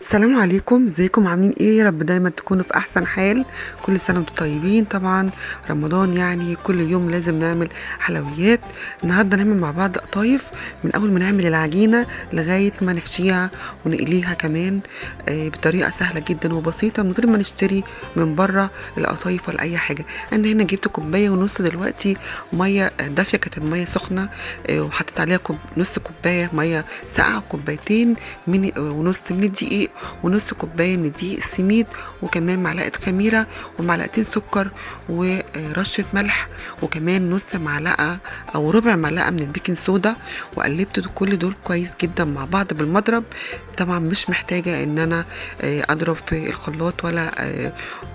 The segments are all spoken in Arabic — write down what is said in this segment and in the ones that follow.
السلام عليكم، ازيكم عاملين ايه؟ يا رب دايما تكونوا في احسن حال. كل سنه وانتم طيبين. طبعا رمضان يعني كل يوم لازم نعمل حلويات. النهارده نعمل مع بعض قطايف، من اول ما نعمل العجينه لغايه ما نحشيها ونقليها كمان بطريقه سهله جدا وبسيطه من غير ما نشتري من بره القطايف ولا اي حاجه. انا هنا جبت كوبايه ونص دلوقتي ميه دافيه، كانت الميه سخنه وحطيت عليها نص كوبايه ميه ساقعه، كوبايتين ونص من الدقيق، ونص كوبايه من دقيق السميد، وكمان معلقه خميره ومعلقتين سكر ورشه ملح، وكمان نص معلقه او ربع معلقه من البيكنج صودا. وقلبت كل دول كويس جدا مع بعض بالمضرب. طبعا مش محتاجه ان انا اضرب في الخلاط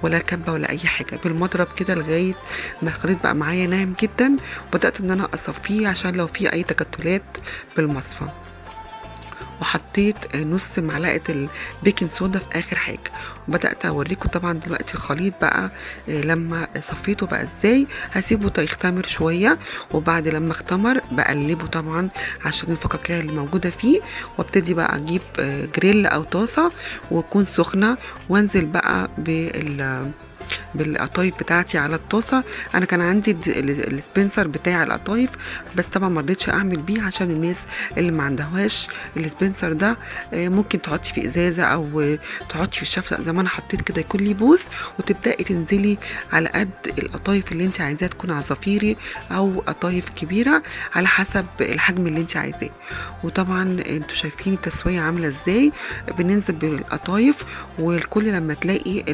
ولا كبه ولا اي حاجه، بالمضرب كده لغايه ما الخليط بقى معايا ناعم جدا. وبدات ان انا اصفيه عشان لو في اي تكتلات بالمصفى. وحطيت نص معلقه البيكنج صودا في اخر حاجه. وبدات اوريكم طبعا دلوقتي الخليط بقى لما صفيته بقى ازاي. هسيبه يختمر شويه، وبعد لما اختمر بقلبه طبعا عشان الفقاقيع اللي موجوده فيه. وابتدي بقى اجيب جريل او طاسه وتكون سخنه، وانزل بقى بالقطايف بتاعتي على الطاسه. انا كان عندي السبنسر بتاع القطايف، بس طبعا ما رضيتش اعمل بيه عشان الناس اللي ما عندهاش السبنسر ده. ممكن تحطي في ازازه او تحطي في الشفشق زي ما انا حطيت كده، يكون ليه بوز، وتبداي تنزلي على قد القطايف اللي انت عايزاها، تكون عصافيري او قطايف كبيره على حسب الحجم اللي انت عايزاه. وطبعا انتوا شايفين التسويه عامله ازاي. بننزل بالقطايف، والكل لما تلاقي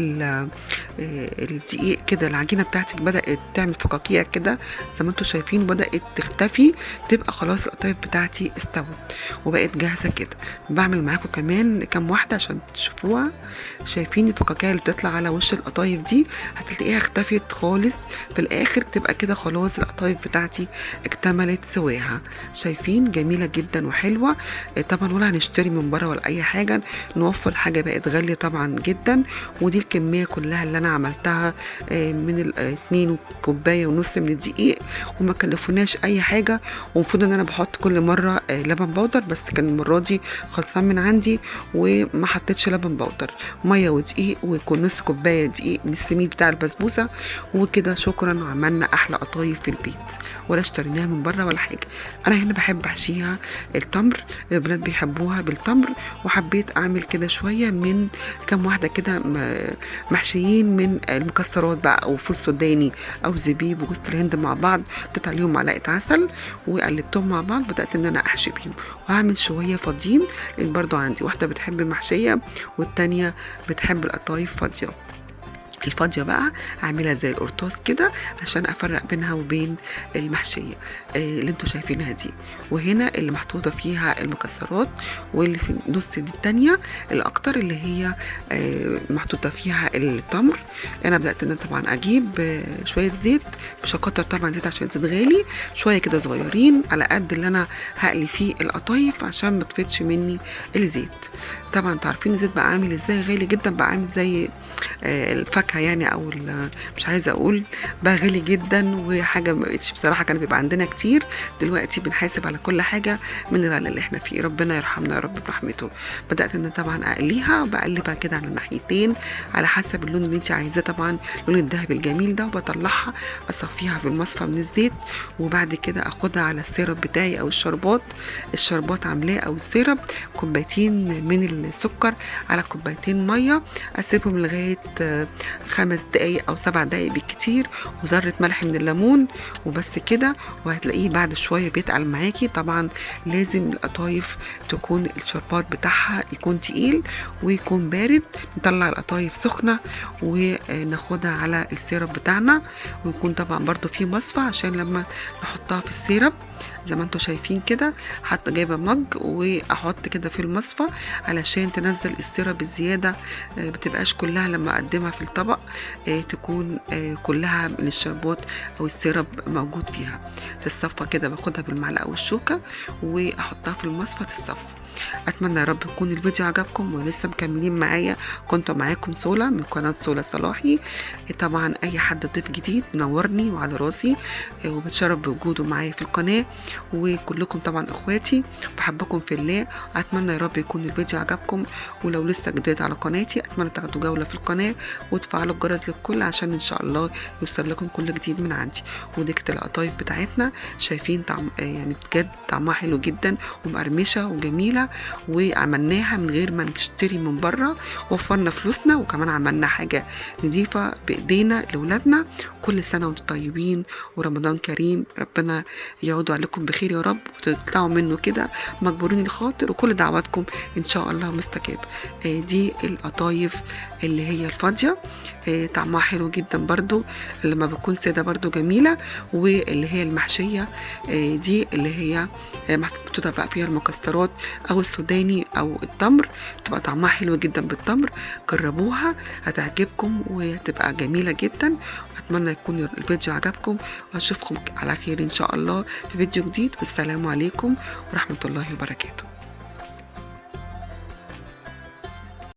الدقيق كده العجينه بتاعتك بدات تعمل فقاقيع كده زي ما انتم شايفين، بدات تختفي، تبقى خلاص القطايف بتاعتي استوت وبقت جاهزه كده. بعمل معاكم كمان كام واحده عشان تشوفوها. شايفين الفقاقيع اللي بتطلع على وش القطايف دي؟ هتلاقيها اختفت خالص في الاخر، تبقى كده خلاص القطايف بتاعتي اكتملت سواها. شايفين جميله جدا وحلوه. طبعا ولا هنشتري من بره ولا اي حاجه، نوفر حاجه بقت غاليه طبعا جدا. ودي الكميه كلها اللي انا عملتها من الاتنين كوبايه ونص من الدقيق، وما كلفوناش اي حاجه. ومفروض ان انا بحط كل مره لبن بودر، بس كان المره دي خلصان من عندي وما حطيتش لبن بودر، ميه ودقيق، ويكون نص كوبايه دقيق من السميد بتاع البسبوسه. وكده شكرا، عملنا احلى قطايف في البيت، ولا اشتريناها من بره ولا حاجه. انا هنا بحب احشيها التمر، البنات بيحبوها بالتمر، وحبيت اعمل كده شويه من كام واحده كده محشيين من المكسرات بقى، او فول سوداني او زبيب وجوز الهند مع بعض. حطيت عليهم معلقه عسل وقلبتهم مع بعض، بدات ان انا احشي بيهم. وهعمل شويه فاضيين، لان برضو عندي واحده بتحب المحشيه والتانيه بتحب القطايف فاضيه. الفاضيه بقى هعملها زي القرطاس كده عشان افرق بينها وبين المحشيه اللي انتوا شايفينها دي. وهنا اللي محطوطه فيها المكسرات، واللي في النص دي التانيه الاكتر اللي هي محطوطه فيها التمر. انا بدات ان طبعا اجيب شويه زيت، مش هكتر طبعا زيت عشان الزيت غالي، شويه كده صغيرين على قد اللي انا هقلي فيه القطايف عشان ما تفيدش مني الزيت. طبعا تعرفين الزيت بقى عامل ازاي، غالي جدا بقى، عامل زي الفاكهه يعني، او مش عايزه اقول، بقى غالي جدا. وحاجه ما بقتش بصراحه، كان بيبقى عندنا كتير، دلوقتي بنحاسب على كل حاجه من الغلا اللي احنا فيه. ربنا يرحمنا يا رب برحمته. بدات ان طبعا اقليها وبقلبها كده على الناحيتين على حسب اللون اللي انت عايزاه، طبعا اللون الذهبي الجميل ده. وبطلعها اصفيها في المصفى من الزيت، وبعد كده اخدها على السيرب بتاعي او الشربات عاملاه، او السيرب كوبايتين من السكر على كوبايتين ميه، اسيبهم لغايه 5 دقايق او 7 دقايق بالكتير، وذره ملح من الليمون وبس كده. وهتلاقيه بعد شويه بيتقل معاكي. طبعا لازم القطايف تكون الشربات بتاعها يكون تقيل ويكون بارد. نطلع القطايف سخنه وناخدها على السيرب بتاعنا، ويكون طبعا برضو في مصفى عشان لما نحطها في السيرب زي ما انتوا شايفين كده. حتى جايبه مج واحط كده في المصفى علشان تنزل السيرب الزياده، بتبقاش كلها لما اقدمها في الطبق تكون كلها من الشربات او السيرب موجود فيها. تتصفى كده، باخدها بالمعلقه والشوكه واحطها في المصفى تتصفى. اتمنى يا رب يكون الفيديو عجبكم ولسه مكملين معايا. كنت معاكم سولا من قناه سولا صلاحي. طبعا اي حد ضيف جديد منورني وعلى راسي، وبتشرف بوجوده معايا في القناه، وكلكم طبعا اخواتي بحبكم في الله. اتمنى يا رب يكون الفيديو عجبكم، ولو لسه جديد على قناتي اتمنى تاخدوا جوله في القناه وتفعلوا الجرس للكل عشان ان شاء الله يوصل لكم كل جديد من عندي. وديكت القطايف بتاعتنا شايفين طعم يعني بجد طعمها حلو جدا ومقرمشه وجميله، وعملناها من غير ما نشتري من بره، وفرنا فلوسنا وكمان عملنا حاجه نضيفه بايدينا لاولادنا. كل سنه وانتم طيبين ورمضان كريم، ربنا يعودوا عليكم بخير يا رب، وتطلعوا منه كده مجبورين الخاطر، وكل دعواتكم ان شاء الله مستجاب. دي القطايف اللي هي الفاضيه، طعمها حلو جدا برضو لما بتكون ساده برضو جميله. واللي هي المحشيه دي اللي هي محطوطه بقى فيها المكسرات او السوداني او التمر، بتبقى طعمها حلو جدا بالتمر. جربوها هتعجبكم وتبقى جميله جدا. واتمنى يكون الفيديو عجبكم، واشوفكم على خير ان شاء الله في فيديو جديد. والسلام عليكم ورحمه الله وبركاته.